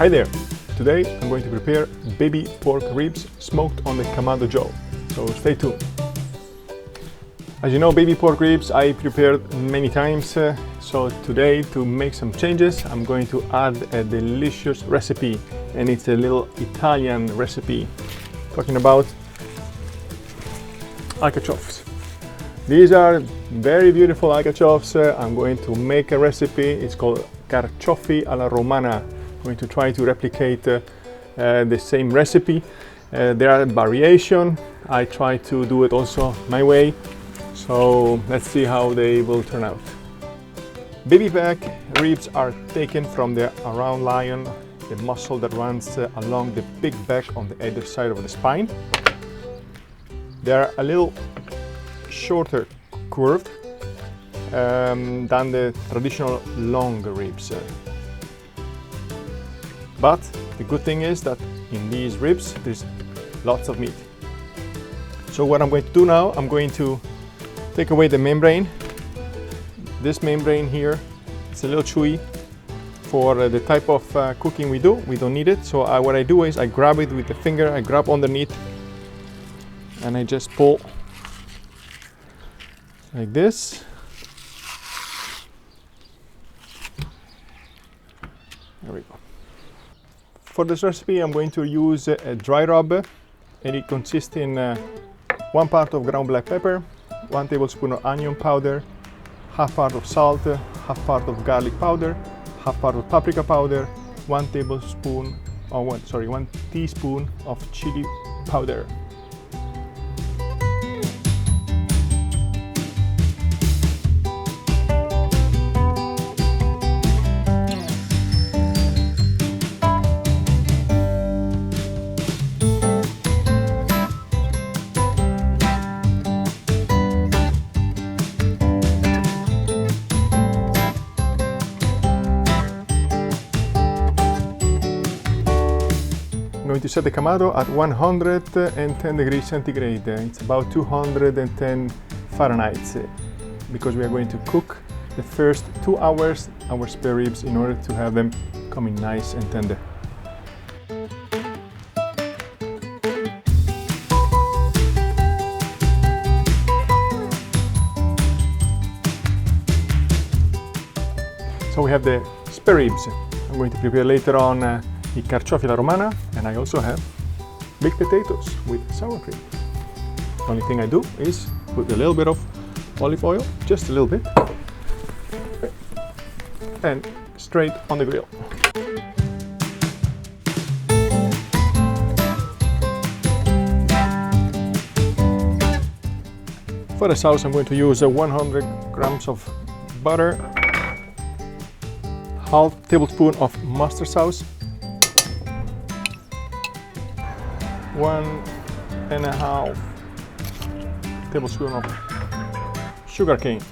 Hi there! Today I'm going to prepare baby pork ribs smoked on the Kamado Joe, so stay tuned. As you know, baby pork ribs I prepared many times, so today to make some changes I'm going to add a delicious recipe, and it's a little Italian recipe, talking about artichokes. These are very beautiful artichokes. I'm going to make a recipe, it's called Carciofi alla Romana. I'm going to try to replicate the same recipe. There are variations. I try to do it also my way. So let's see how they will turn out. Baby back ribs are taken from the around lion, the muscle that runs along the big back on the other side of the spine. They are a little shorter curved than the traditional long ribs. But the good thing is that in these ribs there's lots of meat. So what I'm going to do now, I'm going to take away the membrane. This membrane here, it's a little chewy. For the type of cooking we do, we don't need it. So what I do is I grab it with the finger, I grab underneath and I just pull like this. There we go. For this recipe I'm going to use a dry rub, and it consists in 1 part of ground black pepper, 1 tablespoon of onion powder, half part of salt, half part of garlic powder, half part of paprika powder, 1 teaspoon of chili powder. I'm going to set the Kamado at 110 degrees centigrade. It's about 210 Fahrenheit, because we are going to cook the first 2 hours our spare ribs in order to have them coming nice and tender. So we have the spare ribs. I'm going to prepare later on the Carciofi alla Romana, and I also have baked potatoes with sour cream. The only thing I do is put a little bit of olive oil, just a little bit, and straight on the grill. For the sauce I'm going to use 100 grams of butter, half tablespoon of mustard sauce, 1.5 tablespoon of sugar cane,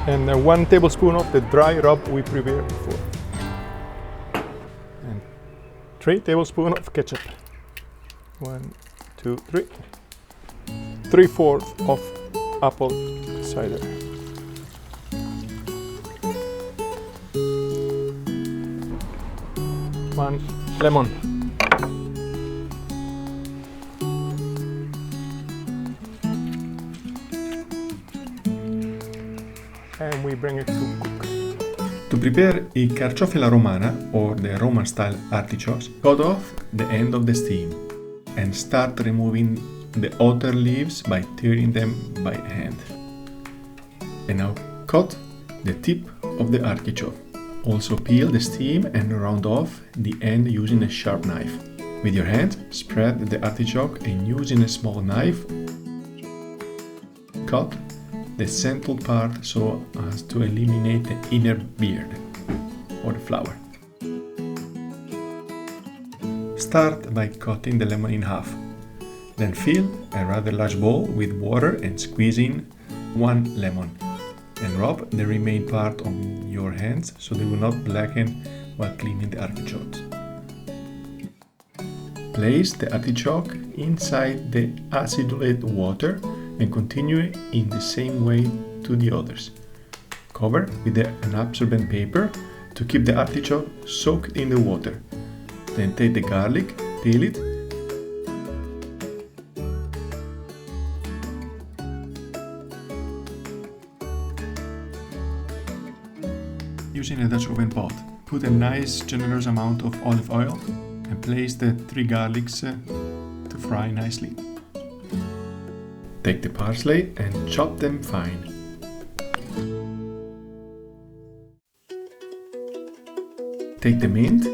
and 1 tablespoon of the dry rub we prepared before, and 3 tablespoons of ketchup. 1, 2, 3. 3/4 of apple cider. One lemon. And we bring it to cook. To prepare I Carciofi alla Romana, or the Roman style artichokes, cut off the end of the stem and start removing the outer leaves by tearing them by hand. And now cut the tip of the artichoke. Also peel the stem and round off the end using a sharp knife. With your hand, spread the artichoke and using a small knife, cut the central part so as to eliminate the inner beard or the flower. Start by cutting the lemon in half. Then fill a rather large bowl with water and squeeze in 1 lemon. And rub the remaining part on your hands so they will not blacken while cleaning the artichokes. Place the artichoke inside the acidulated water and continue in the same way to the others. Cover with an absorbent paper to keep the artichoke soaked in the water. Then take the garlic, peel it, using a Dutch oven pot, put a nice generous amount of olive oil and place the 3 garlics to fry nicely. Take the parsley and chop them fine. Take the mint,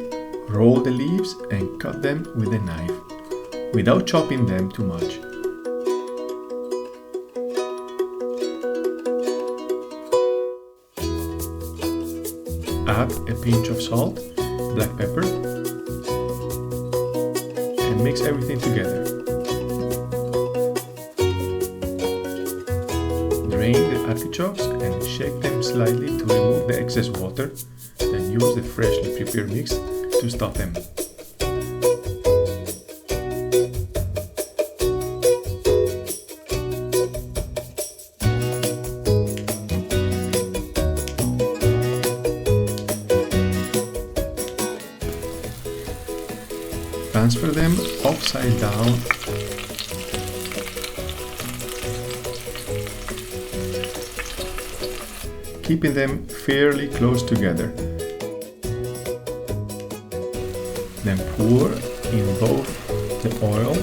roll the leaves and cut them with a knife, without chopping them too much. Add a pinch of salt, black pepper, and mix everything together. Drain the artichokes and shake them slightly to remove the excess water, then use the freshly prepared mix to stuff them. Transfer them upside down keeping them fairly close together. Then pour in both the oil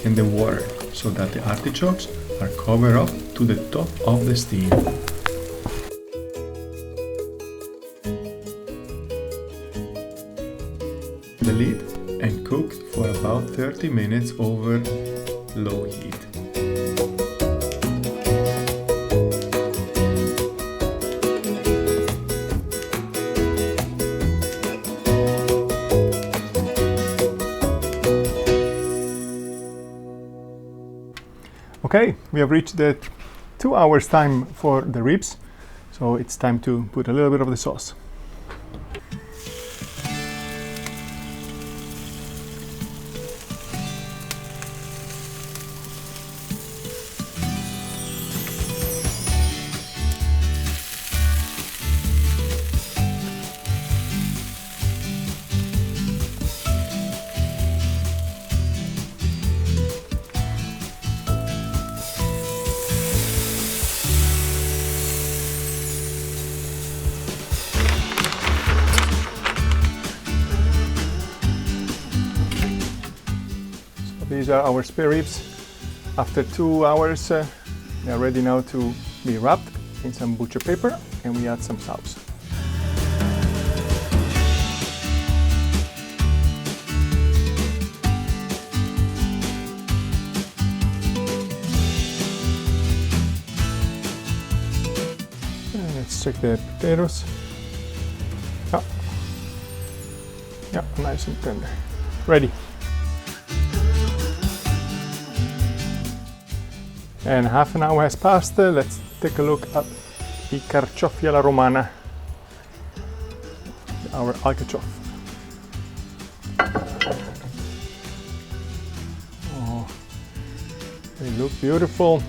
and the water so that the artichokes are covered up to the top of the steam. The lid and cook for about 30 minutes over low heat. Okay, we have reached the 2 hours time for the ribs, so it's time to put a little bit of the sauce. These are our spare ribs. After 2 hours, they are ready now to be wrapped in some butcher paper, and we add some sauce. And let's check the potatoes. Yeah, nice and tender. Ready. And half an hour has passed. Let's take a look at the carciofi alla romana, our artichoke. Oh, they look beautiful.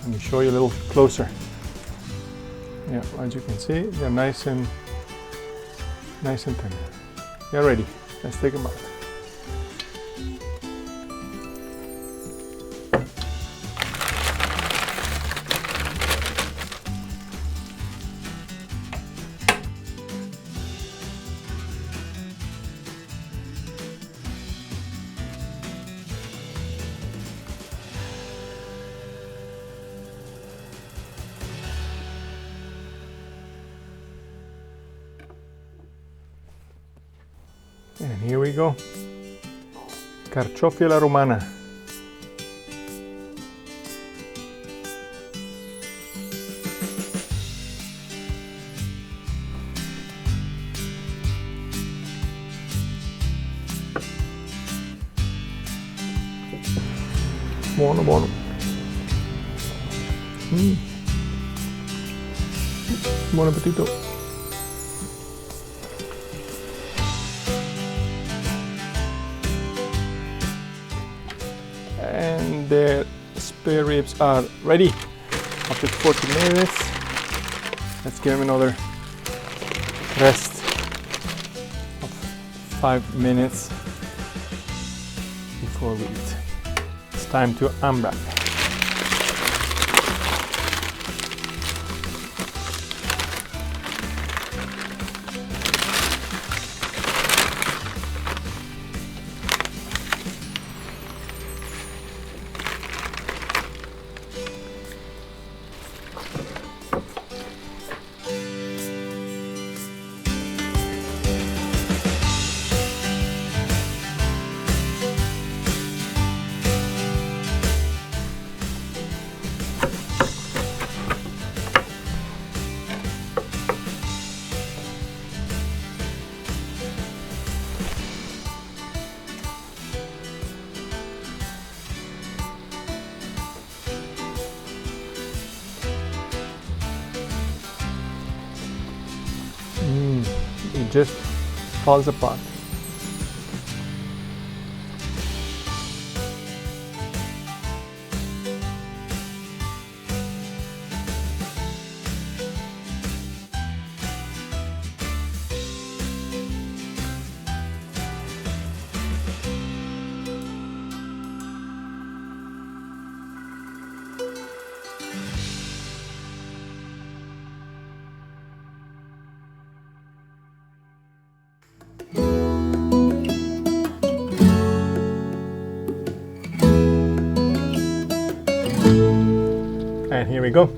Let me show you a little closer. Yeah, as you can see, they're nice and tender. They're ready. Let's take them out. And here we go, carciofi alla romana. Buono, buono. Buon appetito. And the spare ribs are ready after 40 minutes. Let's give them another rest 5 minutes before we eat. It's time to unwrap. It just falls apart. And here we go.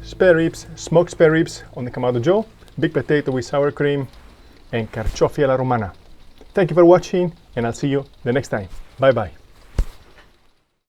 Spare ribs, smoked spare ribs on the Kamado Joe, big potato with sour cream, and carciofi alla Romana. Thank you for watching, and I'll see you the next time. Bye bye.